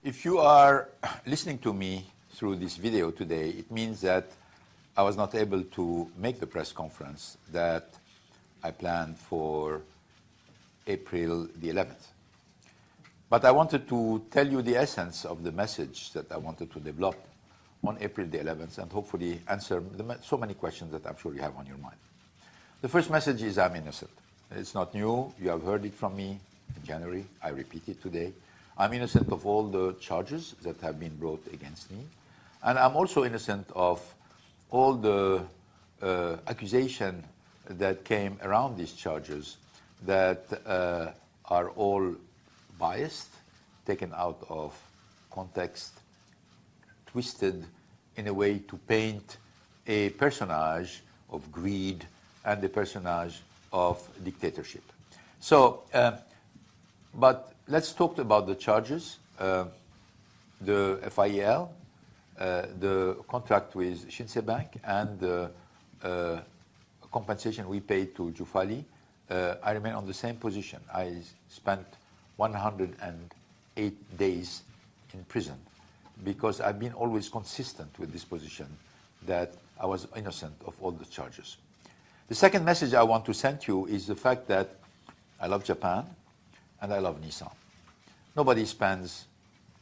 If you are listening to me through this video today, it means that I was not able to make the press conference that I planned for April the 11th. But I wanted to tell you the essence of the message that I wanted to develop on April the 11th and hopefully answer so many questions that I'm sure you have on your mind. The first message is I'm innocent. It's not new. You have heard it from me in January. I repeat it today. I'm innocent of all the charges that have been brought against me. And I'm also innocent of all the accusation that came around these charges that are all biased, taken out of context, twisted in a way to paint a personage of greed and a personage of dictatorship. So, but let's talk about the charges, the FIEL, the contract with Shinsei Bank, and the compensation we paid to Jufali. I remain on the same position. I spent 108 days in prison because I've been always consistent with this position that I was innocent of all the charges. The second message I want to send you is the fact that I love Japan and I love Nissan. Nobody spends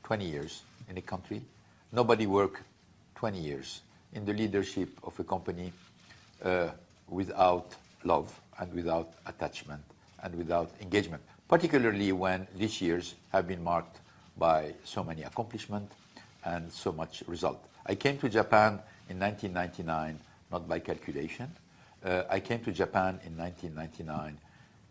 20 years in a country. Nobody works 20 years in the leadership of a company without love and without attachment and without engagement, particularly when these years have been marked by so many accomplishments and so much result. I came to Japan in 1999, not by calculation. I came to Japan in 1999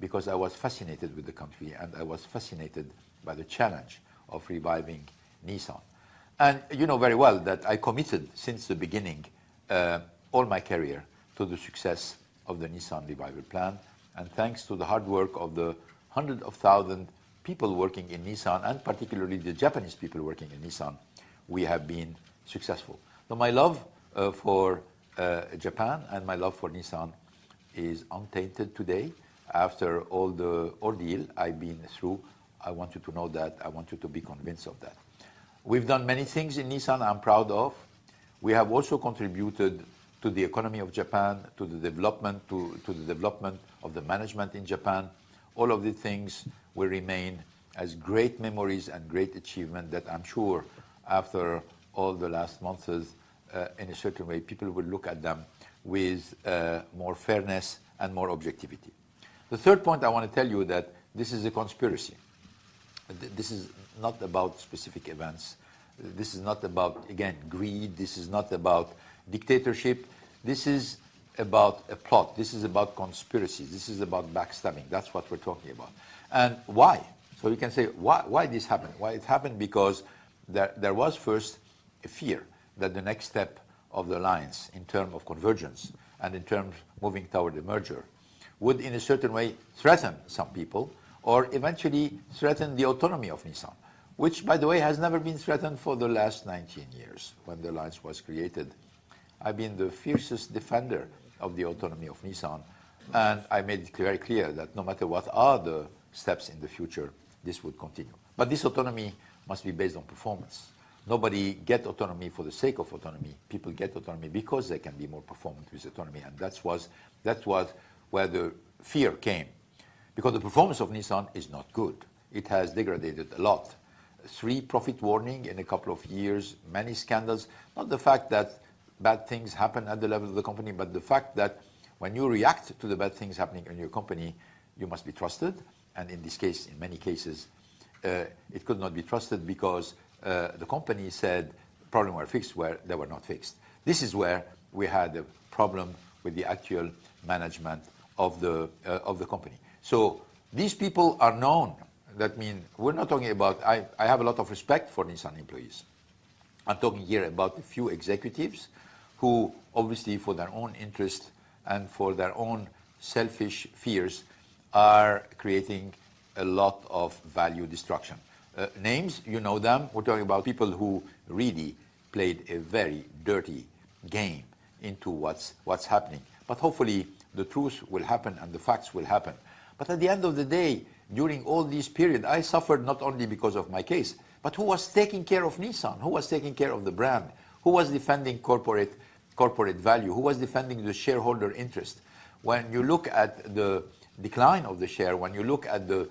because I was fascinated with the country and I was fascinated by the challenge of reviving Nissan. And you know very well that I committed since the beginning all my career to the success of the Nissan revival plan. And thanks to the hard work of the hundreds of thousands people working in Nissan, and particularly the Japanese people working in Nissan, we have been successful. So my love for Japan and my love for Nissan is untainted today. After all the ordeal I've been through, I want you to know that. I want you to be convinced of that. We've done many things in Nissan I'm proud of. We have also contributed to the economy of Japan, to the development of the management in Japan. All of these things will remain as great memories and great achievement that I'm sure after all the last months, in a certain way, people will look at them with more fairness and more objectivity. The third point I want to tell you that this is a conspiracy. This is not about specific events. This is not about, again, greed. This is not about dictatorship. This is about a plot. This is about conspiracy. This is about backstabbing. That's what we're talking about. And why? So you can say, why this happened? Why it happened? Because there was first a fear that the next step of the alliance in terms of convergence and in terms of moving toward a merger would in a certain way threaten some people or eventually threaten the autonomy of Nissan, which, by the way, has never been threatened for the last 19 years when the alliance was created. I've been the fiercest defender of the autonomy of Nissan, and I made it very clear that no matter what are the steps in the future, this would continue. But this autonomy must be based on performance. Nobody gets autonomy for the sake of autonomy. People get autonomy because they can be more performant with autonomy, and that was where the fear came. Because the performance of Nissan is not good. It has degraded a lot. 3 profit warnings in a couple of years, many scandals. Not the fact that bad things happen at the level of the company, but the fact that when you react to the bad things happening in your company, you must be trusted. And in this case, in many cases, it could not be trusted because the company said problems were fixed where they were not fixed. This is where we had a problem with the actual management of the company. So these people are known. That means we're not talking about, I have a lot of respect for Nissan employees. I'm talking here about a few executives who obviously for their own interest and for their own selfish fears are creating a lot of value destruction. Names, you know them. We're talking about people who really played a very dirty game into what's happening. But hopefully the truth will happen and the facts will happen. But at the end of the day, during all this period, I suffered not only because of my case, But who was taking care of Nissan? Who was taking care of the brand? Who was defending corporate value? Who was defending the shareholder interest? When you look at the decline of the share, when you look at the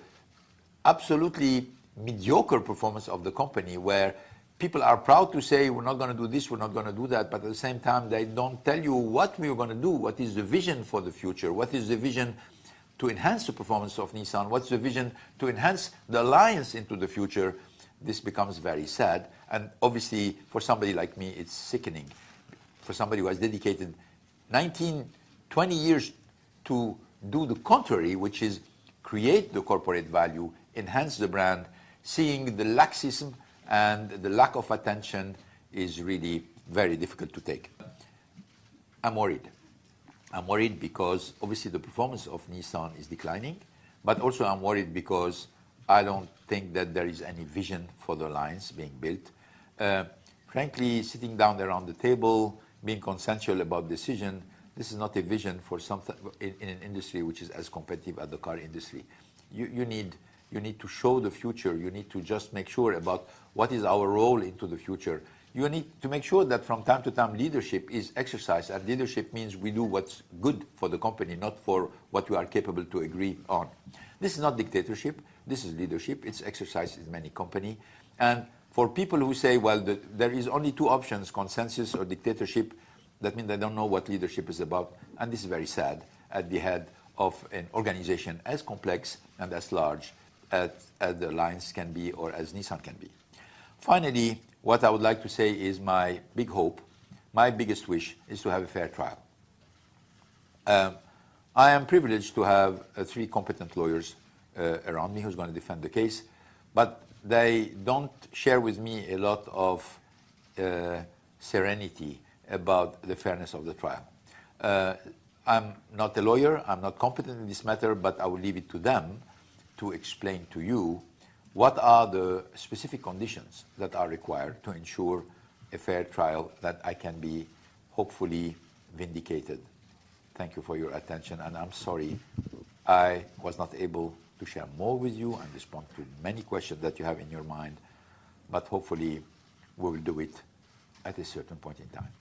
absolutely mediocre performance of the company, where people are proud to say we're not going to do this, we're not going to do that, but at the same time they don't tell you what we're going to do, what is the vision for the future, what is the vision to enhance the performance of Nissan, what's the vision to enhance the alliance into the future, this becomes very sad. And obviously for somebody like me it's sickening. For somebody who has dedicated 19, 20 years to do the contrary, which is create the corporate value, enhance the brand, seeing the laxism and the lack of attention is really very difficult to take. I'm worried. I'm worried because obviously the performance of Nissan is declining, but also I'm worried because I don't think that there is any vision for the alliance being built. Frankly, sitting down there around the table, being consensual about decision, this is not a vision for something in an industry which is as competitive as the car industry. You need to show the future. You need to just make sure about what is our role into the future. You need to make sure that from time to time leadership is exercised, and leadership means we do what's good for the company, not for what we are capable to agree on. This is not dictatorship. This is leadership. It's exercised in many companies. And for people who say, well, there is only two options, consensus or dictatorship, that means they don't know what leadership is about. And this is very sad at the head of an organization as complex and as large as the Alliance can be or as Nissan can be. Finally, what I would like to say is my big hope, my biggest wish is to have a fair trial. I am privileged to have three competent lawyers around me who's going to defend the case, but they don't share with me a lot of serenity about the fairness of the trial. I'm not a lawyer, I'm not competent in this matter, but I will leave it to them to explain to you what are the specific conditions that are required to ensure a fair trial that I can be hopefully vindicated. Thank you for your attention, and I'm sorry I was not able to share more with you and respond to many questions that you have in your mind, but hopefully we will do it at a certain point in time.